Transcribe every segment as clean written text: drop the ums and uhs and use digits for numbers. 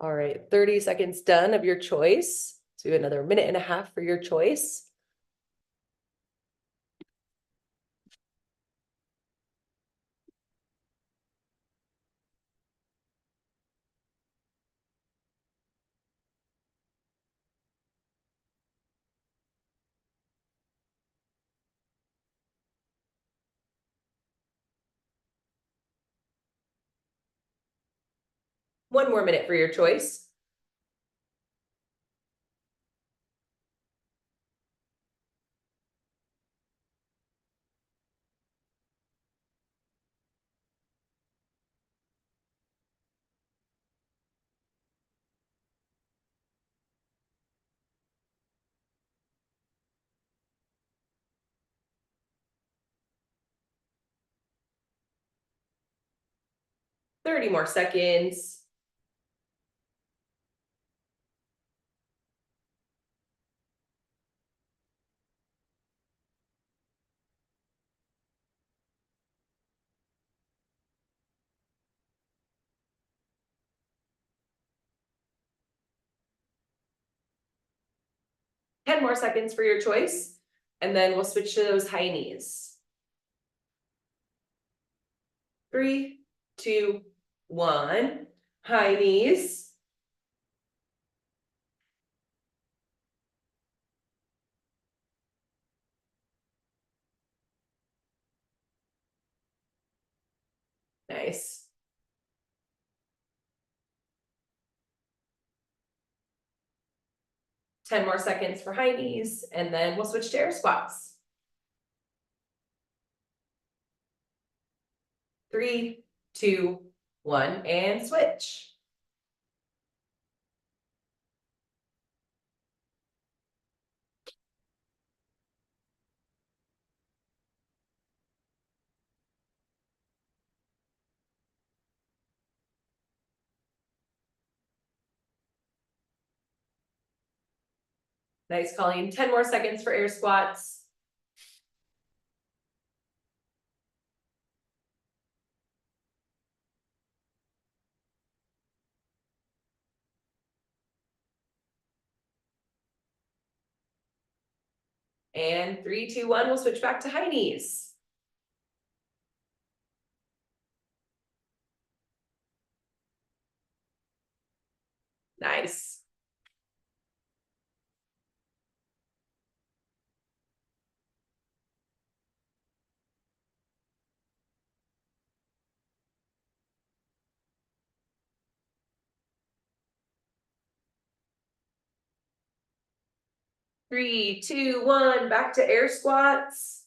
All right, 30 seconds done of your choice. So we have another minute and a half for your choice. One more minute for your choice. Thirty more seconds. Ten more seconds for your choice, and then we'll switch to those high knees. 3, 2, 1. High knees. Nice. Ten more seconds for high knees, and then we'll switch to air squats. 3, 2, 1, and switch. Nice, Colleen. 10 more seconds for air squats. And 3, 2, 1, we'll switch back to high knees. Nice. Three, two, one, back to air squats.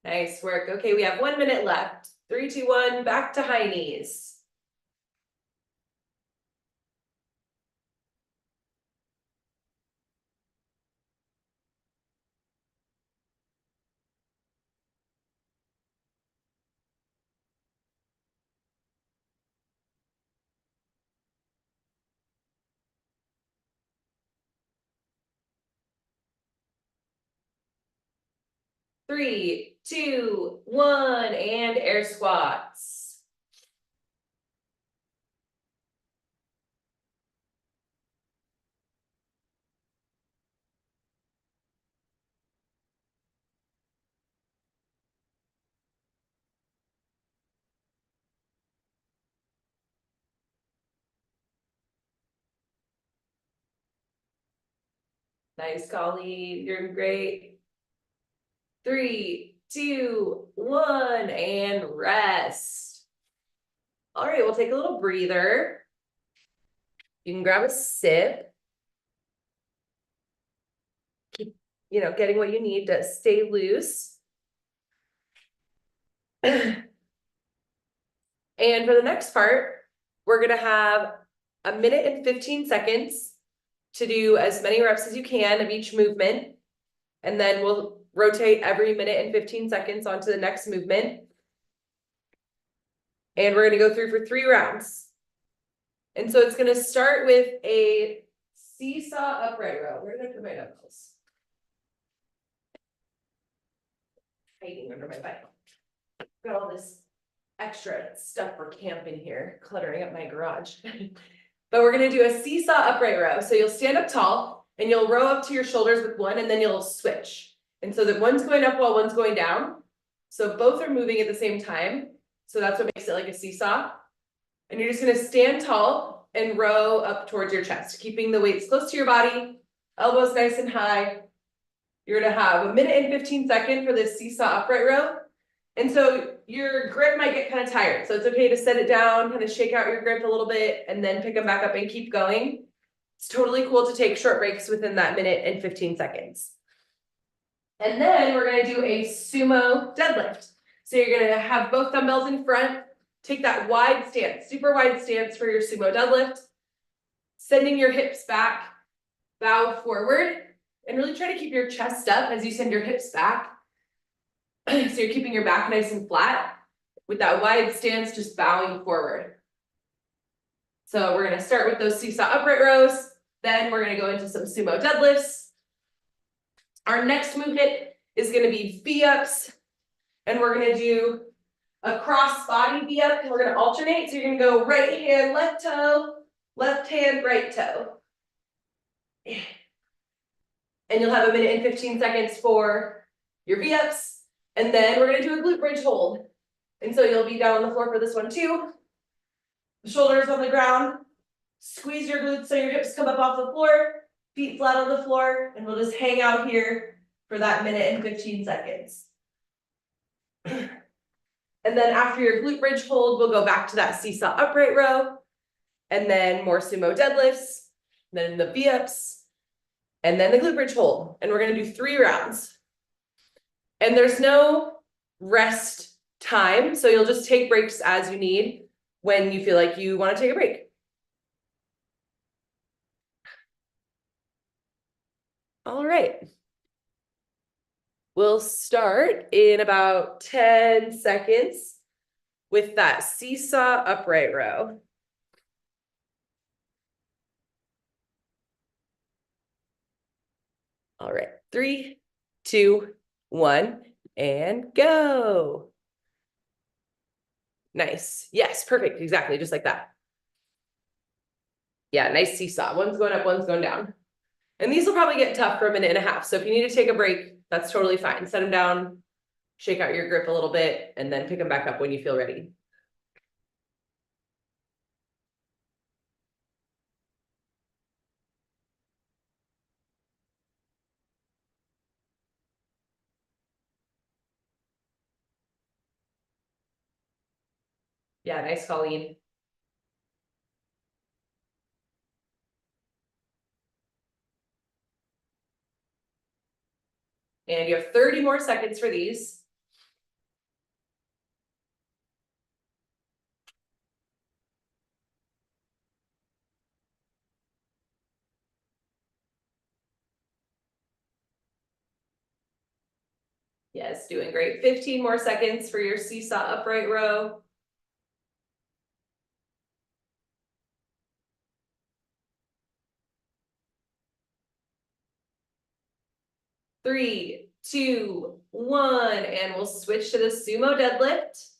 Nice work. Okay, we have 1 minute left. 3, 2, 1, back to high knees. Three, two, one, and air squats. Nice, Colleen. You're great. 3, 2, 1, and rest. All right, we'll take a little breather. You can grab a sip. Keep, getting what you need to stay loose. And for the next part, we're gonna have a minute and 15 seconds to do as many reps as you can of each movement. And then we'll rotate every minute and 15 seconds onto the next movement. And we're gonna go through for 3 rounds. And so it's gonna start with a seesaw upright row. Where did I put my dumbbells? Hiding under my bike. Got all this extra stuff for camp in here, cluttering up my garage. But we're gonna do a seesaw upright row. So you'll stand up tall and you'll row up to your shoulders with one and then you'll switch. And so that one's going up while one's going down. So both are moving at the same time. So that's what makes it like a seesaw. And you're just gonna stand tall and row up towards your chest, keeping the weights close to your body, elbows nice and high. You're gonna have 1 minute and 15 seconds for this seesaw upright row. And so your grip might get kind of tired. So it's okay to set it down, kind of shake out your grip a little bit, and then pick them back up and keep going. It's totally cool to take short breaks within that 1 minute and 15 seconds. And then we're gonna do a sumo deadlift. So you're gonna have both dumbbells in front, take that wide stance, super wide stance for your sumo deadlift, sending your hips back, bow forward, and really try to keep your chest up as you send your hips back. So you're keeping your back nice and flat with that wide stance, just bowing forward. So we're gonna start with those seesaw upright rows. Then we're gonna go into some sumo deadlifts. Our next movement is gonna be V-ups. And we're gonna do a cross body V-up and we're gonna alternate. So you're gonna go right hand, left toe, left hand, right toe. And you'll have 1 minute and 15 seconds for your V-ups. And then we're gonna do a glute bridge hold. And so you'll be down on the floor for this one too. The shoulders on the ground. Squeeze your glutes so your hips come up off the floor. Feet flat on the floor. And we'll just hang out here for that 1 minute and 15 seconds. And then after your glute bridge hold, we'll go back to that seesaw upright row. And then more sumo deadlifts. Then the V-ups. And then the glute bridge hold. And we're gonna do 3 rounds. And there's no rest time, so you'll just take breaks as you need when you feel like you want to take a break. All right. We'll start in about 10 seconds with that seesaw upright row. All right, 3, 2, 1, and go. Nice. Yes, perfect. Exactly, just like that. Yeah, nice seesaw. One's going up, one's going down. And these will probably get tough for 1.5 minutes. So if you need to take a break, that's totally fine. Set them down, shake out your grip a little bit, and then pick them back up when you feel ready. Yeah, nice, Colleen. And you have 30 more seconds for these. Yes, doing great. 15 more seconds for your seesaw upright row. Three, two, one, and we'll switch to the sumo deadlift.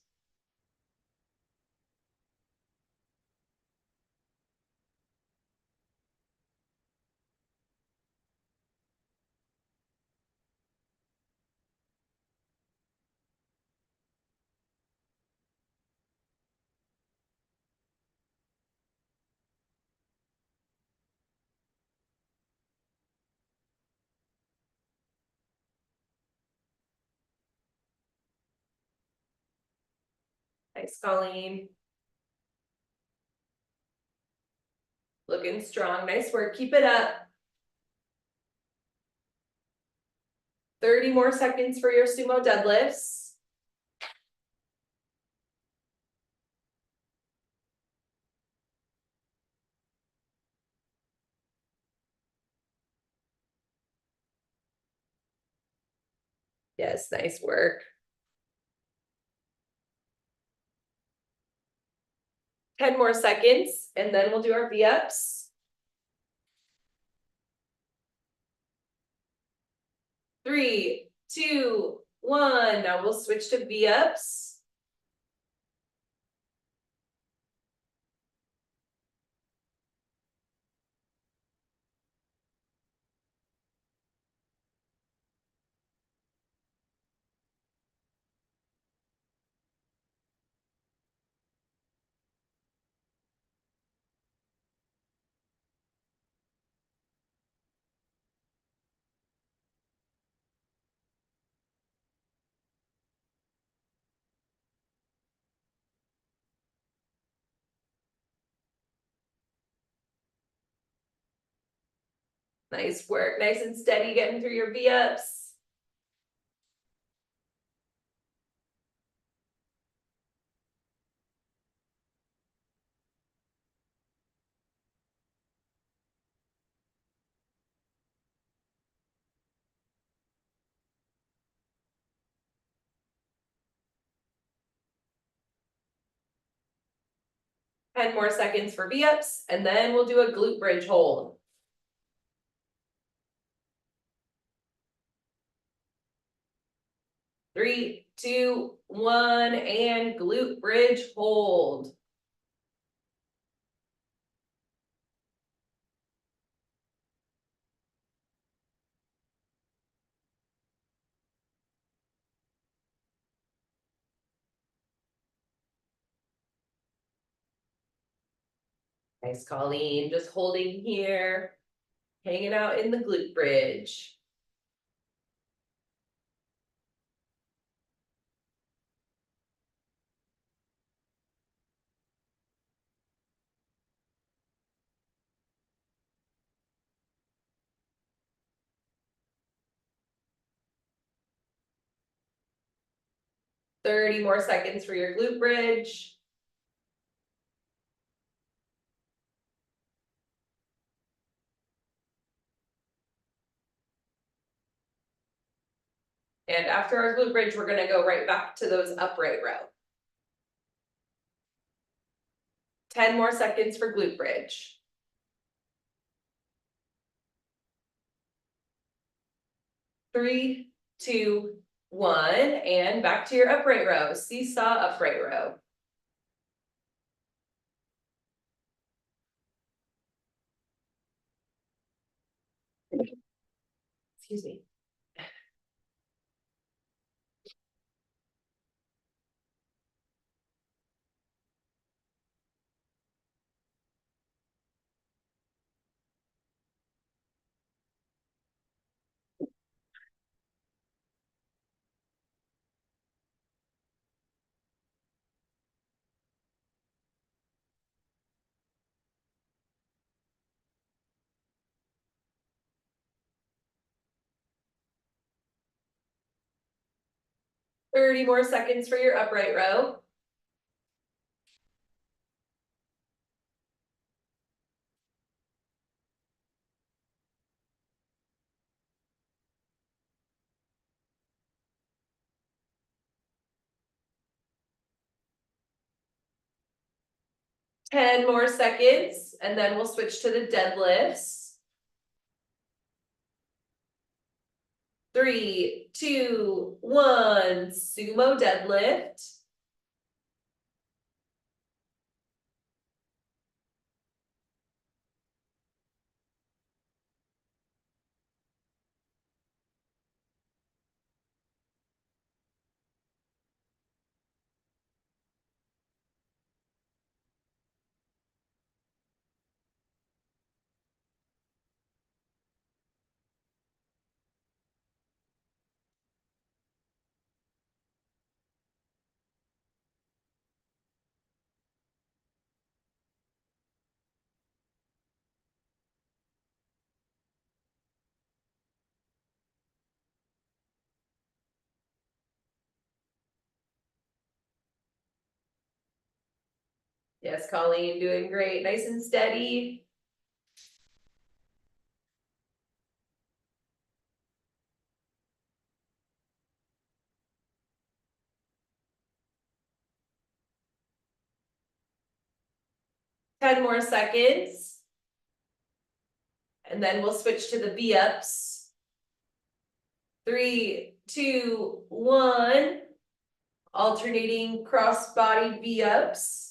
Nice, Colleen. Looking strong. Nice work. Keep it up. 30 more seconds for your sumo deadlifts. Yes, nice work. 10 more seconds, and then we'll do our V-ups. 3, 2, 1. Now we'll switch to V-ups. Nice work, nice and steady getting through your V-ups. Ten more seconds for V-ups, and then we'll do a glute bridge hold. 3, 2, 1, and glute bridge hold. Nice, Colleen, just holding here, hanging out in the glute bridge. Thirty more seconds for your glute bridge. And after our glute bridge, we're gonna go right back to those upright row. 10 more seconds for glute bridge. 3, 2, 1, and back to your upright row, seesaw upright row. Excuse me. 30 more seconds for your upright row. Ten more seconds, and then we'll switch to the deadlifts. 3, 2, 1, sumo deadlift. Yes, Colleen, doing great, nice and steady. 10 more seconds. And then we'll switch to the V-ups. 3, 2, 1. Alternating cross-body V-ups.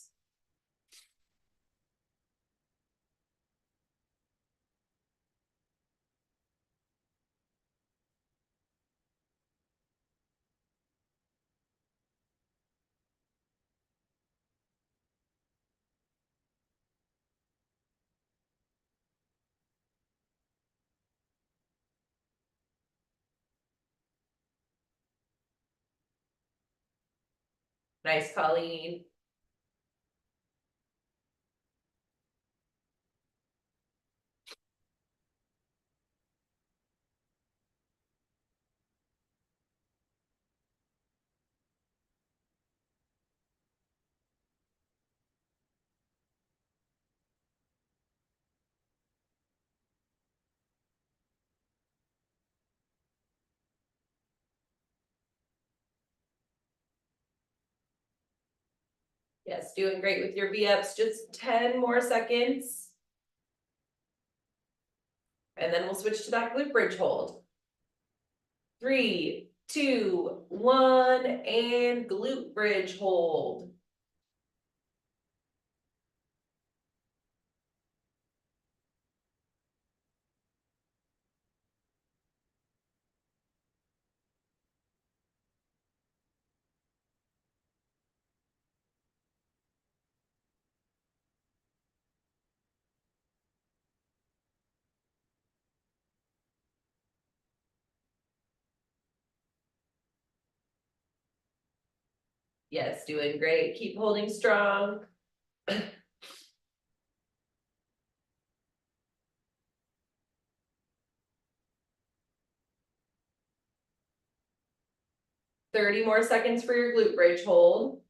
Nice, Colleen. Yes, doing great with your V-ups. Just 10 more seconds. And then we'll switch to that glute bridge hold. 3, 2, 1, and glute bridge hold. Yes, doing great. Keep holding strong. 30 more seconds for your glute bridge hold.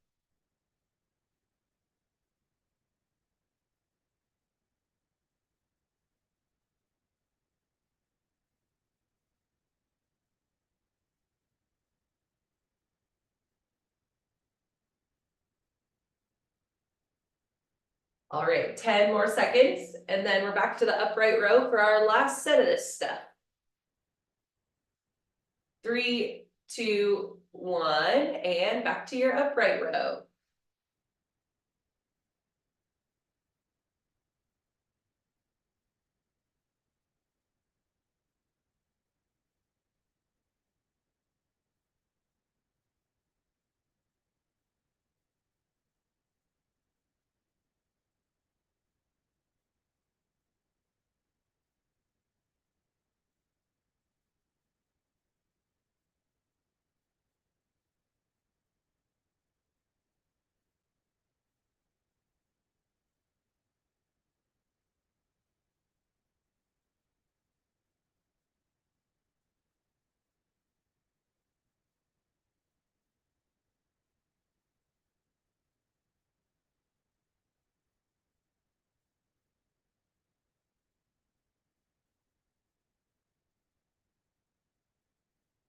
All right, 10 more seconds, and then we're back to the upright row for our last set of this stuff. 3, 2, 1, and back to your upright row.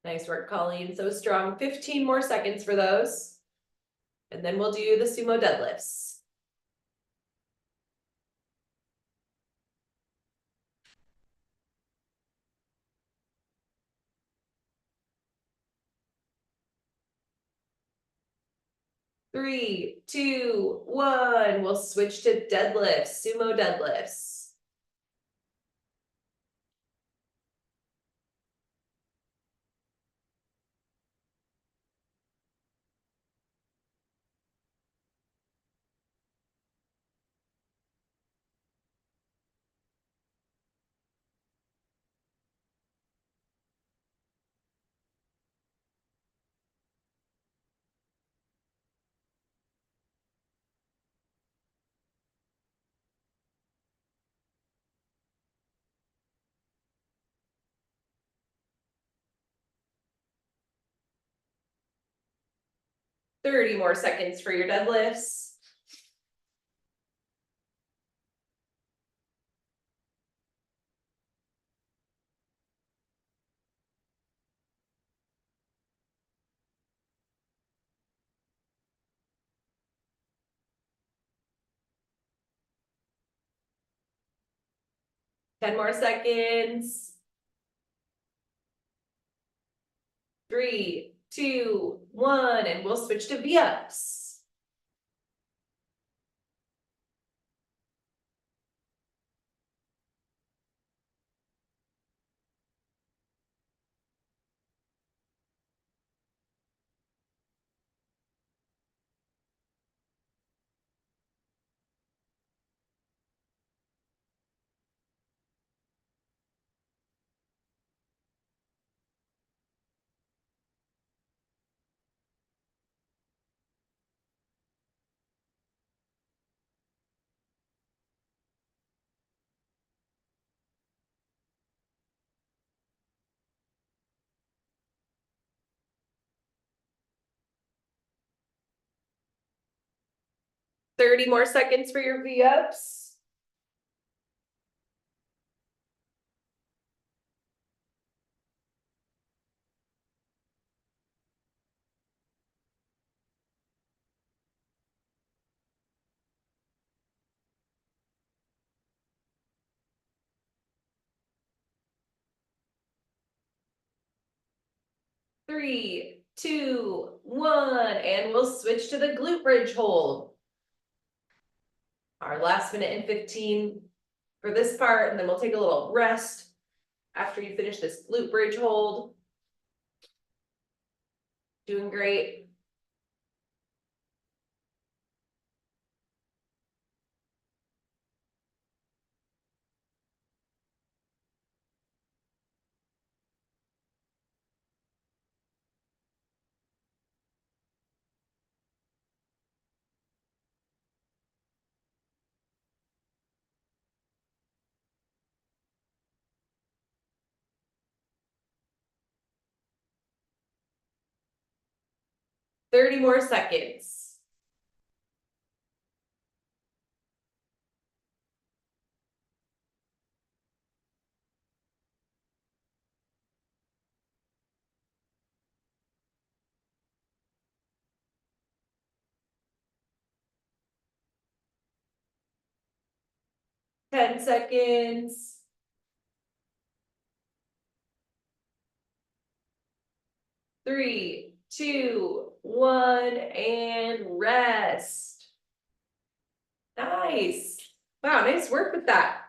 Nice work, Colleen. So strong. 15 more seconds for those. And then we'll do the sumo deadlifts. 3, 2, 1. We'll switch to deadlifts, sumo deadlifts. Thirty more seconds for your deadlifts. 10 more seconds. 3, 2, 1, and we'll switch to V-ups. Thirty more seconds for your V-ups. Three, two, one, and we'll switch to the glute bridge hold. Our last minute and 15 for this part, and then we'll take a little rest after you finish this glute bridge hold. Doing great. Thirty more seconds. Ten seconds. Three, two, one, and rest. Nice. Wow, nice work with that.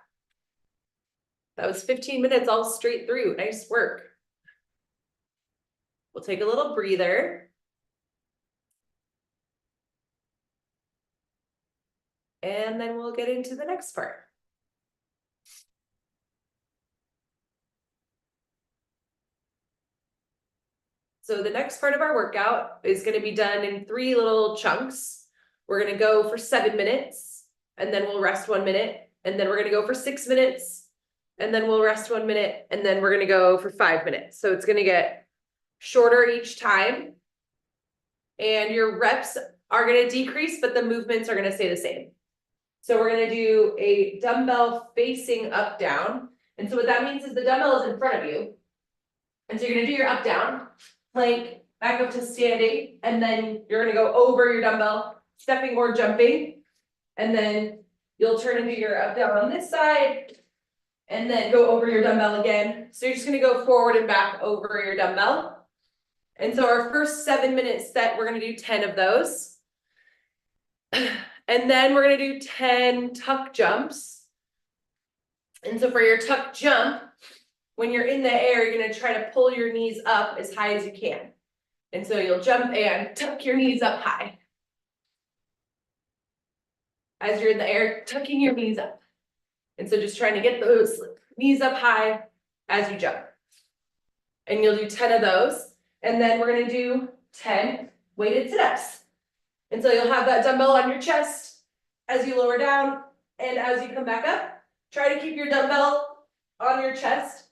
That was 15 minutes all straight through. Nice work. We'll take a little breather. And then we'll get into the next part. So the next part of our workout is going to be done in 3 little chunks. We're going to go for 7 minutes, and then we'll rest 1 minute, and then we're going to go for 6 minutes, and then we'll rest 1 minute, and then we're going to go for 5 minutes. So it's going to get shorter each time, and your reps are going to decrease, but the movements are going to stay the same. So we're going to do a dumbbell facing up down. And so what that means is the dumbbell is in front of you. And so you're going to do your up down, plank, back up to standing, and then you're going to go over your dumbbell, stepping or jumping. And then you'll turn into your up down on this side, and then go over your dumbbell again. So you're just going to go forward and back over your dumbbell. And so our first 7-minute set, we're going to do 10 of those. And then we're going to do 10 tuck jumps. And so for your tuck jump, when you're in the air, you're going to try to pull your knees up as high as you can. And so you'll jump and tuck your knees up high. As you're in the air, tucking your knees up. And so just trying to get those knees up high as you jump. And you'll do 10 of those. And then we're going to do 10 weighted sit-ups. And so you'll have that dumbbell on your chest as you lower down, and as you come back up, try to keep your dumbbell on your chest.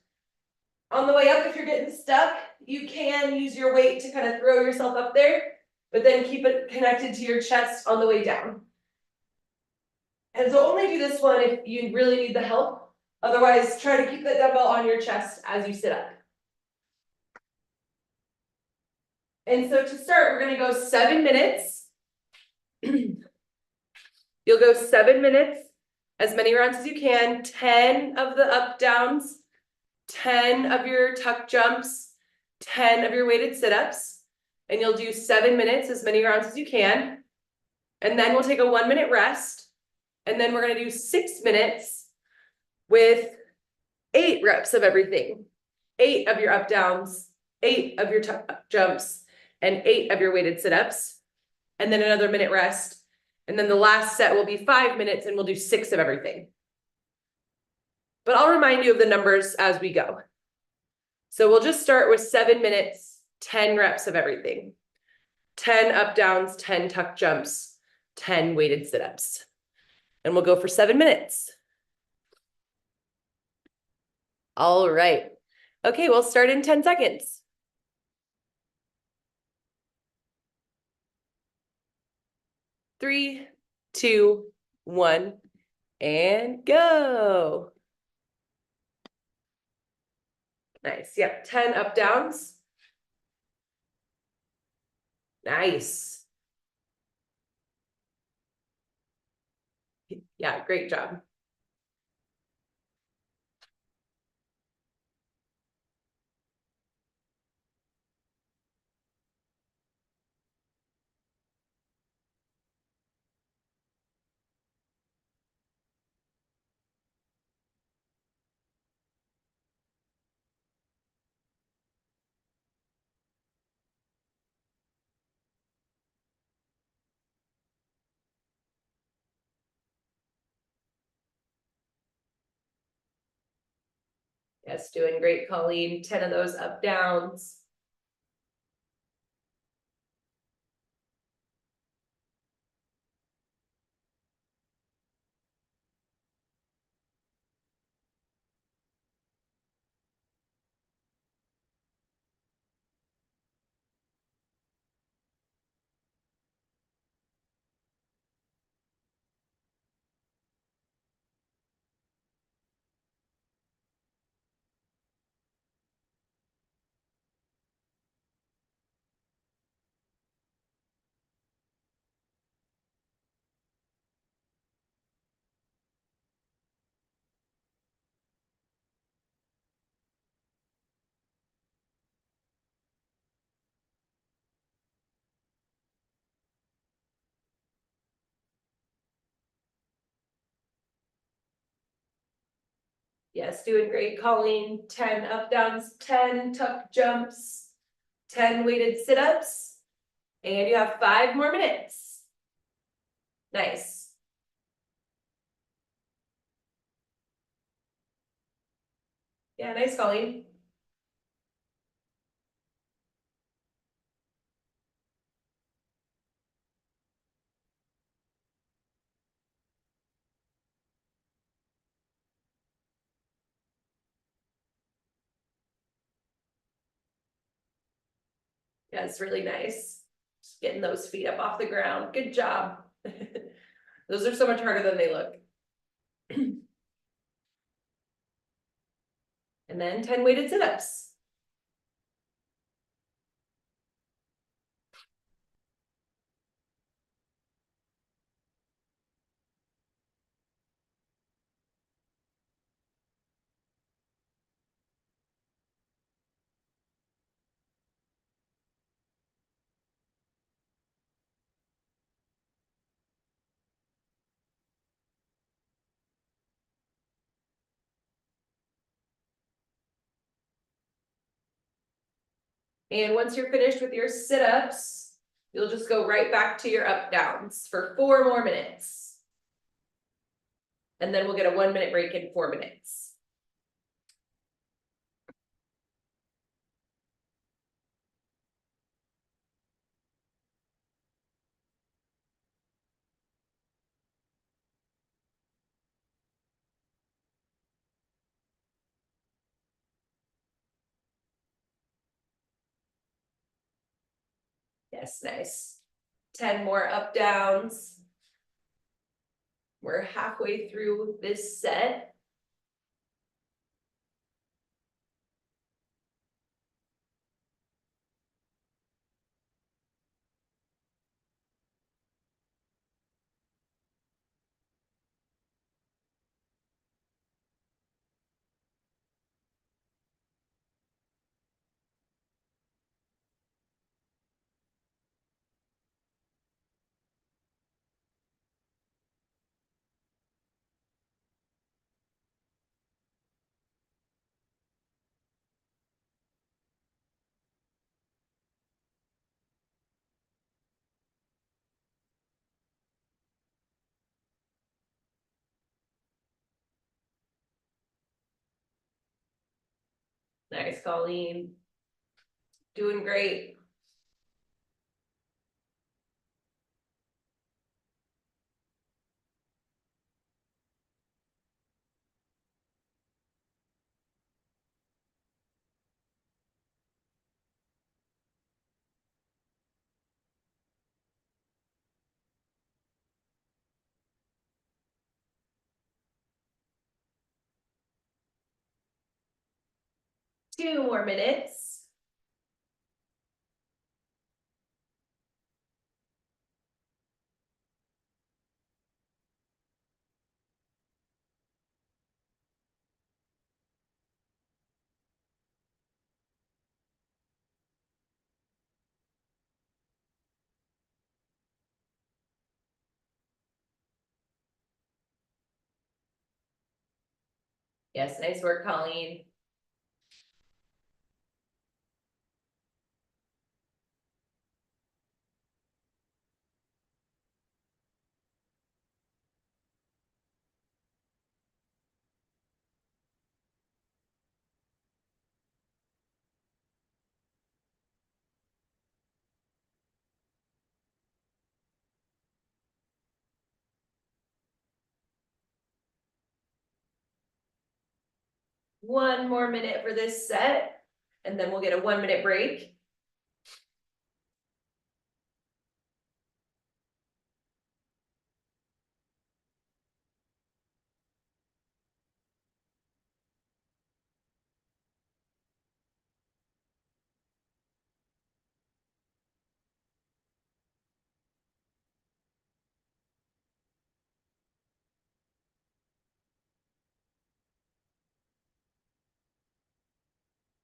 On the way up, if you're getting stuck, you can use your weight to kind of throw yourself up there, but then keep it connected to your chest on the way down. And so only do this one if you really need the help. Otherwise, try to keep that dumbbell on your chest as you sit up. And so to start, we're going to go 7 minutes. You'll go 7 minutes as many rounds as you can, 10 of the up downs, 10 of your tuck jumps, 10 of your weighted sit-ups, and you'll do 7 minutes, as many rounds as you can. And then we'll take a 1-minute rest. And then we're gonna do 6 minutes with 8 reps of everything. 8 of your up downs, 8 of your tuck jumps, and 8 of your weighted sit-ups. And then another minute rest. And then the last set will be 5 minutes and we'll do 6 of everything. But I'll remind you of the numbers as we go. So we'll just start with 7 minutes, 10 reps of everything. 10 up downs, 10 tuck jumps, 10 weighted sit-ups. And we'll go for 7 minutes. All right. Okay, we'll start in 10 seconds. 3, 2, 1, and go. Nice. Yep, 10 up downs. Nice. Yeah, great job. Yes, doing great, Colleen. 10 of those up downs. Yes, doing great, Colleen. 10 up downs, 10 tuck jumps, 10 weighted sit-ups, and you have 5 more minutes. Nice. Yeah, nice, Colleen. Yeah, it's really nice. Just getting those feet up off the ground. Good job. Those are so much harder than they look. And then 10 weighted sit-ups. And once you're finished with your sit-ups, you'll just go right back to your up downs for 4 more minutes. And then we'll get a 1-minute break in 4 minutes. Yes, nice. 10 more up downs. We're halfway through this set. Nice, Colleen. Doing great. Two more minutes. Yes, nice work, Colleen. One more minute for this set, and then we'll get a 1 minute break.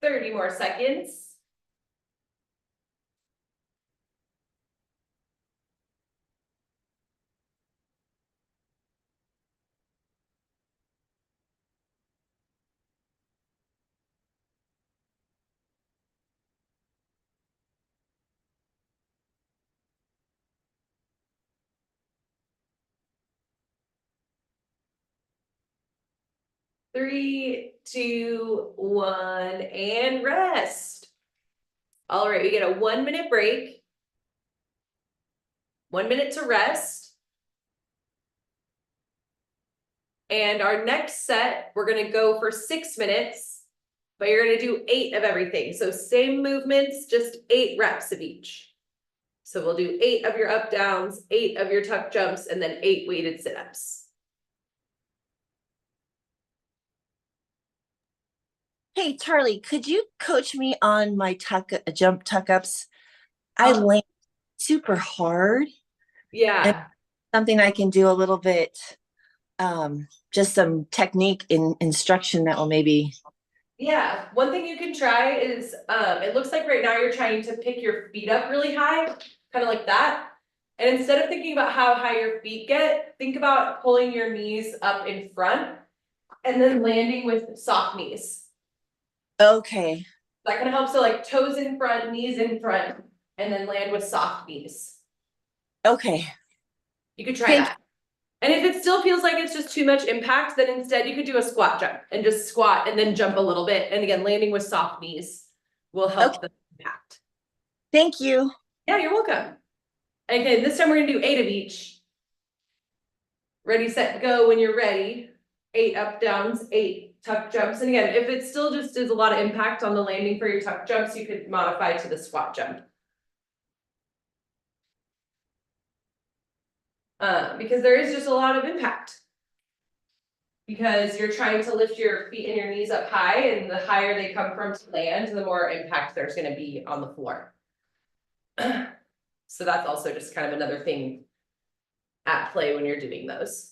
Thirty more seconds. Three, two, one, and rest. All right, we get a 1 minute break. 1 minute to rest. And our next set, we're gonna go for 6 minutes, but you're gonna do 8 of everything. So same movements, just 8 reps of each. So we'll do 8 of your up downs, 8 of your tuck jumps, and then 8 weighted sit-ups. Hey, Charlie, could you coach me on my jump tuck ups? I land super hard. Yeah. Something I can do a little bit, just some technique in instruction that will maybe. Yeah, one thing you can try is, it looks like right now you're trying to pick your feet up really high, kind of like that. And instead of thinking about how high your feet get, think about pulling your knees up in front and then landing with soft knees. Okay. That kind of helps. So like toes in front, knees in front, and then land with soft knees. Okay. You could try Thank that. And if it still feels like it's just too much impact, then instead you could do a squat jump and just squat and then jump a little bit. And again, landing with soft knees will help the impact. Thank you. Yeah, you're welcome. Okay, this time we're gonna do 8 of each. Ready, set, go when you're ready. 8 up downs, 8 tuck jumps. And again, if it still just is a lot of impact on the landing for your tuck jumps, you could modify to the squat jump. Because there is just a lot of impact. Because you're trying to lift your feet and your knees up high, and the higher they come from to land, the more impact there's gonna be on the floor. So that's also just kind of another thing at play when you're doing those.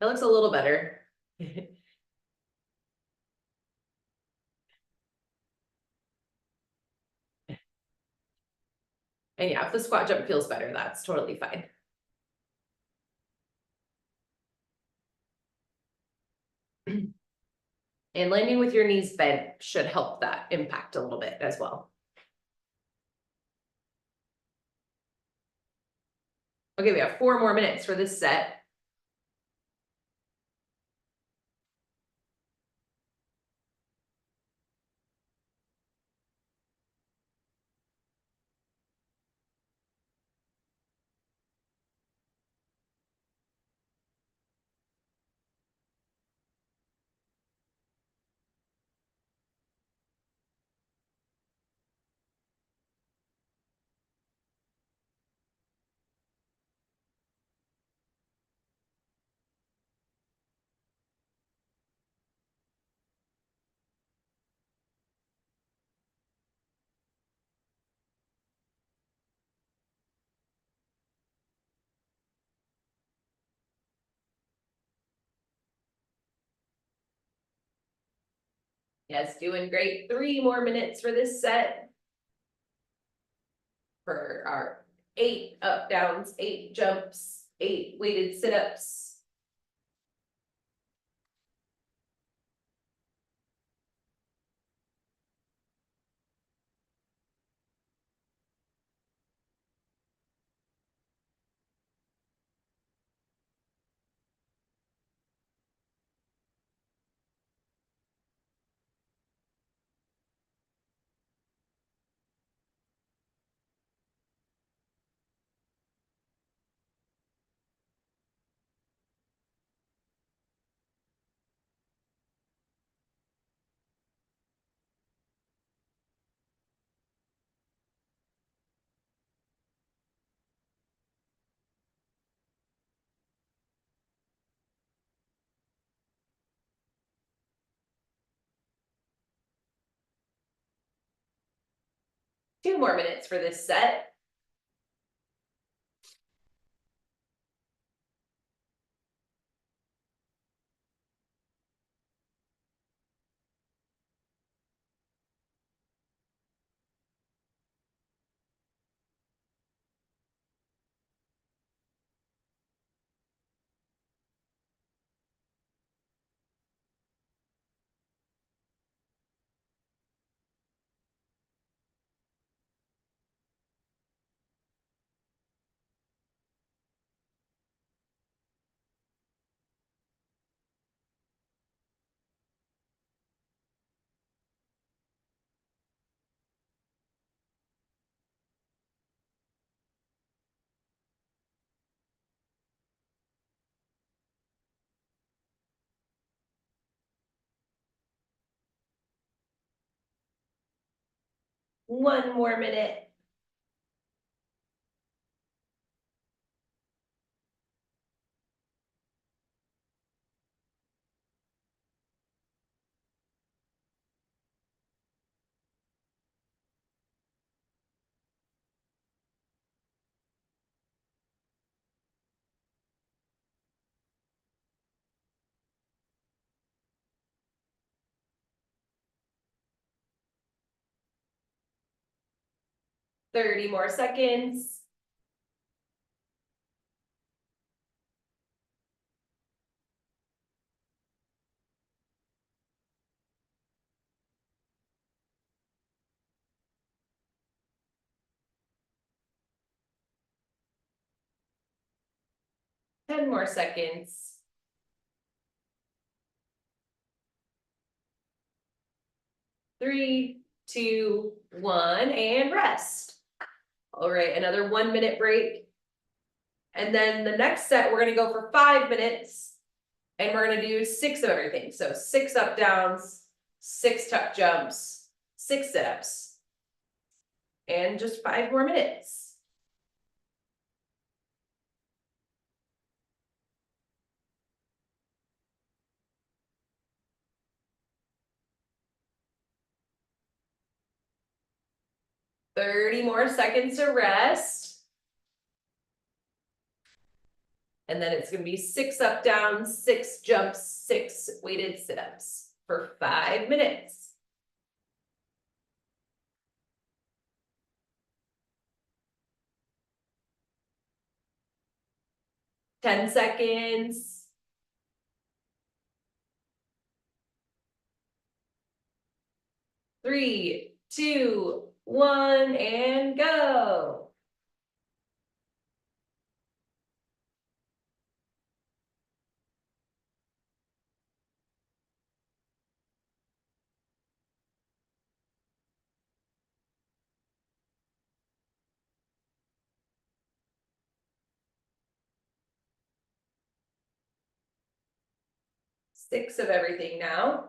That looks a little better. And yeah, if the squat jump feels better, that's totally fine. And landing with your knees bent should help that impact a little bit as well. Okay, we have 4 more minutes for this set. Yes, doing great. 3 more minutes for this set. For our 8 up downs, 8 jumps, 8 weighted sit-ups. Two more minutes for this set. One more minute. Thirty more seconds. Ten more seconds. Three, two, one, and rest. All right, another 1 minute break. And then the next set, we're gonna go for 5 minutes. And we're gonna do 6 of everything. So 6 up downs, 6 tuck jumps, 6 sit-ups. And just 5 more minutes. Thirty more seconds to rest. And then it's gonna be 6 up, down, 6 jumps, 6 weighted sit-ups for 5 minutes. Ten seconds. Three, two, one, and go. Six of everything now.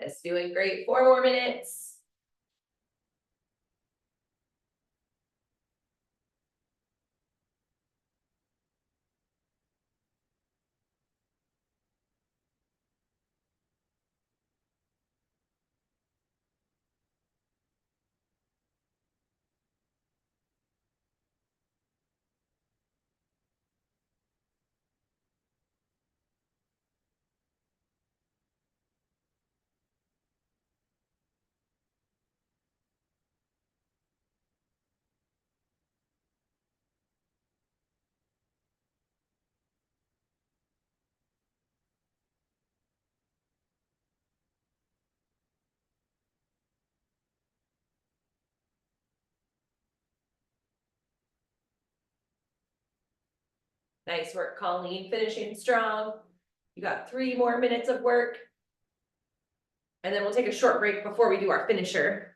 Yes, doing great. 4 more minutes. Nice work, Colleen, finishing strong. You got 3 more minutes of work. And then we'll take a short break before we do our finisher.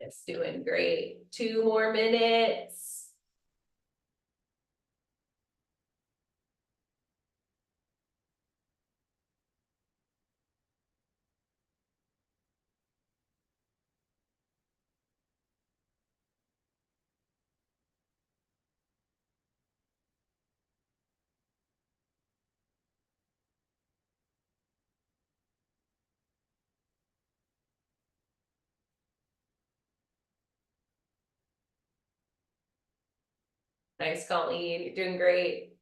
It's doing great. 2 more minutes. Nice, Colleen, you're doing great.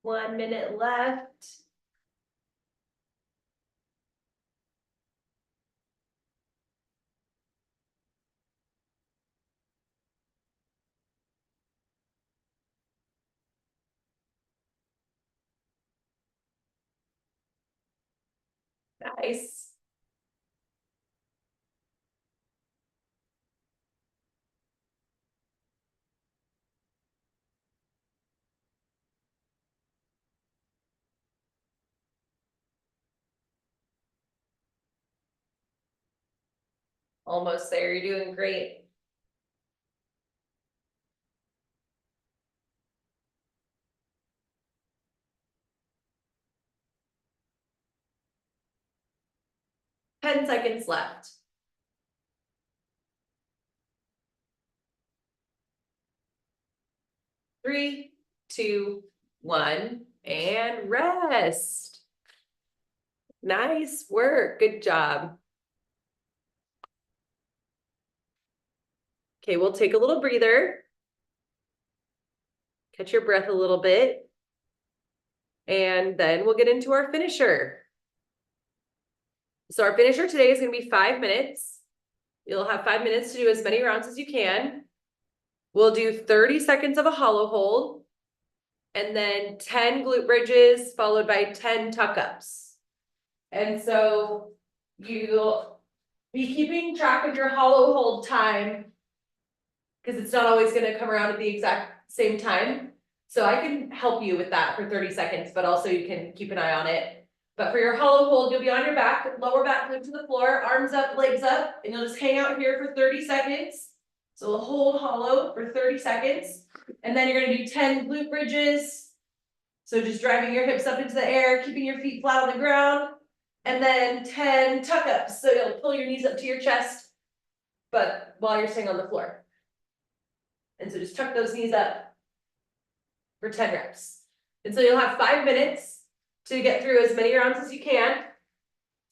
One minute left. Nice. Almost there, you're doing great. Ten seconds left. 3, 2, 1, and rest. Nice work, good job. Okay, we'll take a little breather. Catch your breath a little bit. And then we'll get into our finisher. So our finisher today is gonna be 5 minutes. You'll have 5 minutes to do as many rounds as you can. We'll do 30 seconds of a hollow hold, and then 10 glute bridges, followed by 10 tuck-ups. And so you'll be keeping track of your hollow hold time, because it's not always gonna come around at the exact same time. So I can help you with that for 30 seconds, but also you can keep an eye on it. But for your hollow hold, you'll be on your back, lower back glued to the floor, arms up, legs up, and you'll just hang out here for 30 seconds. So we'll hold hollow for 30 seconds, and then you're gonna do 10 glute bridges. So just driving your hips up into the air, keeping your feet flat on the ground, and then 10 tuck ups. So you'll pull your knees up to your chest, but while you're staying on the floor. And so just tuck those knees up for 10 reps. And so you'll have 5 minutes to get through as many rounds as you can.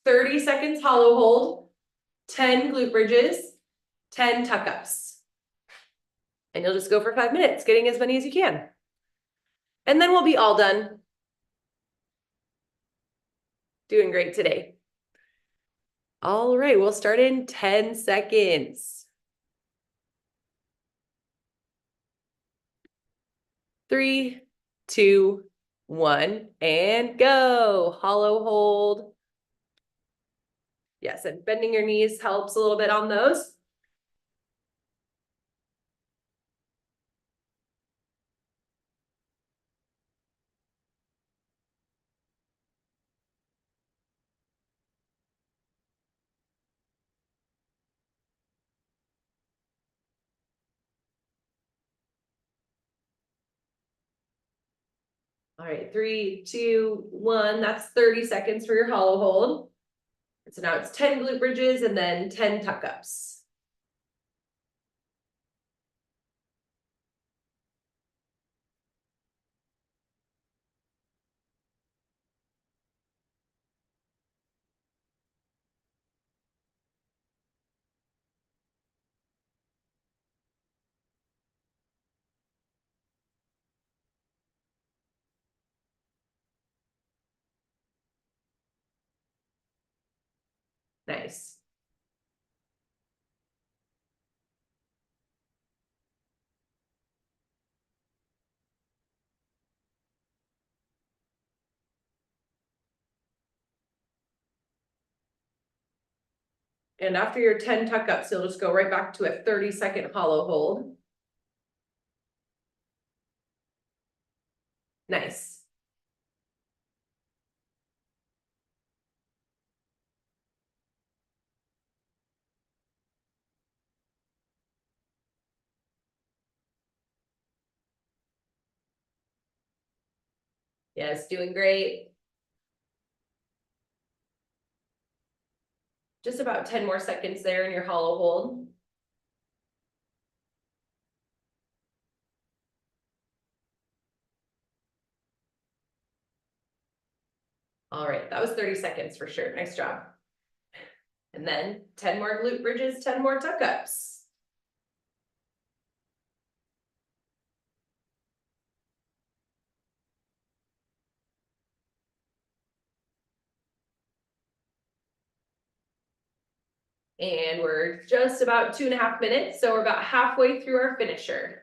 30 seconds hollow hold, 10 glute bridges, 10 tuck ups. And you'll just go for 5 minutes, getting as many as you can. And then we'll be all done. Doing great today. All right, we'll start in 10 seconds. 3, 2, 1, and go. Hollow hold. Yes, and bending your knees helps a little bit on those. All right, 3, 2, 1. That's 30 seconds for your hollow hold. So now it's 10 glute bridges and then 10 tuck ups. Nice. And after your 10 tuck ups, you'll just go right back to a 30-second hollow hold. Nice. Yes, doing great. Just about 10 more seconds there in your hollow hold. All right, that was 30 seconds for sure. Nice job. And then 10 more glute bridges, 10 more tuck ups. And we're just about 2.5 minutes, so we're about halfway through our finisher.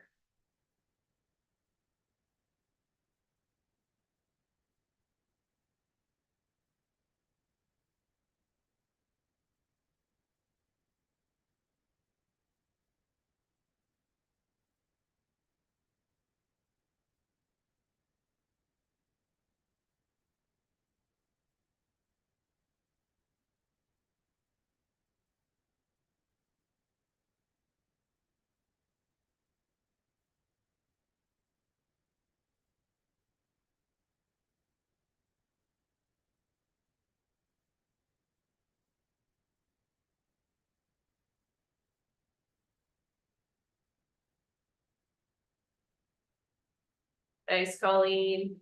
Nice, Colleen.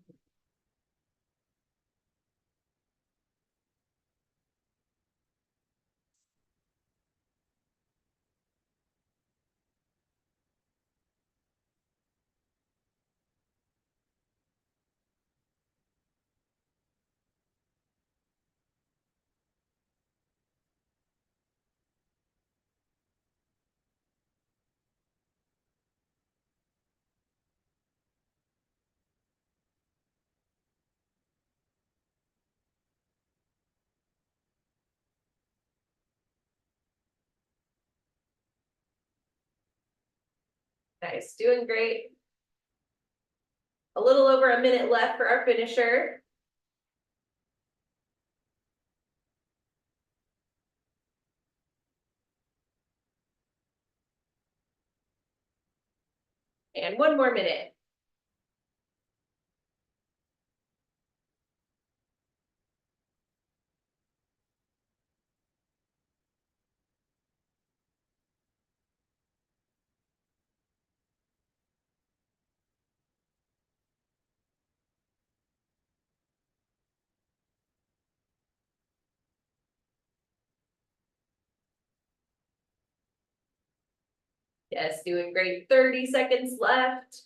Nice, doing great. A little over a minute left for our finisher. And one more minute. Yes, doing great. 30 seconds left.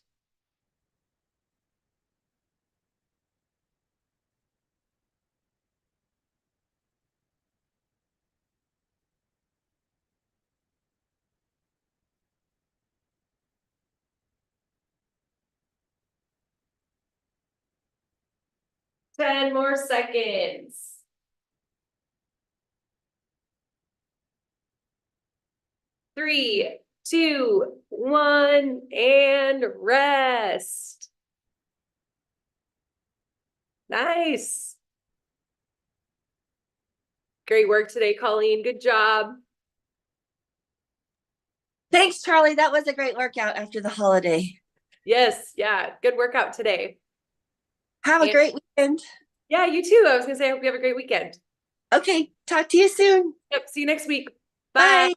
Ten more seconds. 3, 2, 1, and rest. Nice. Great work today, Colleen. Good job. Thanks, Charlie. That was a great workout after the holiday. Yes, yeah, good workout today. Have a And great weekend. yeah, you too. I was gonna say, I hope you have a great weekend. Okay, talk to you soon. Yep, see you next week. Bye. Bye.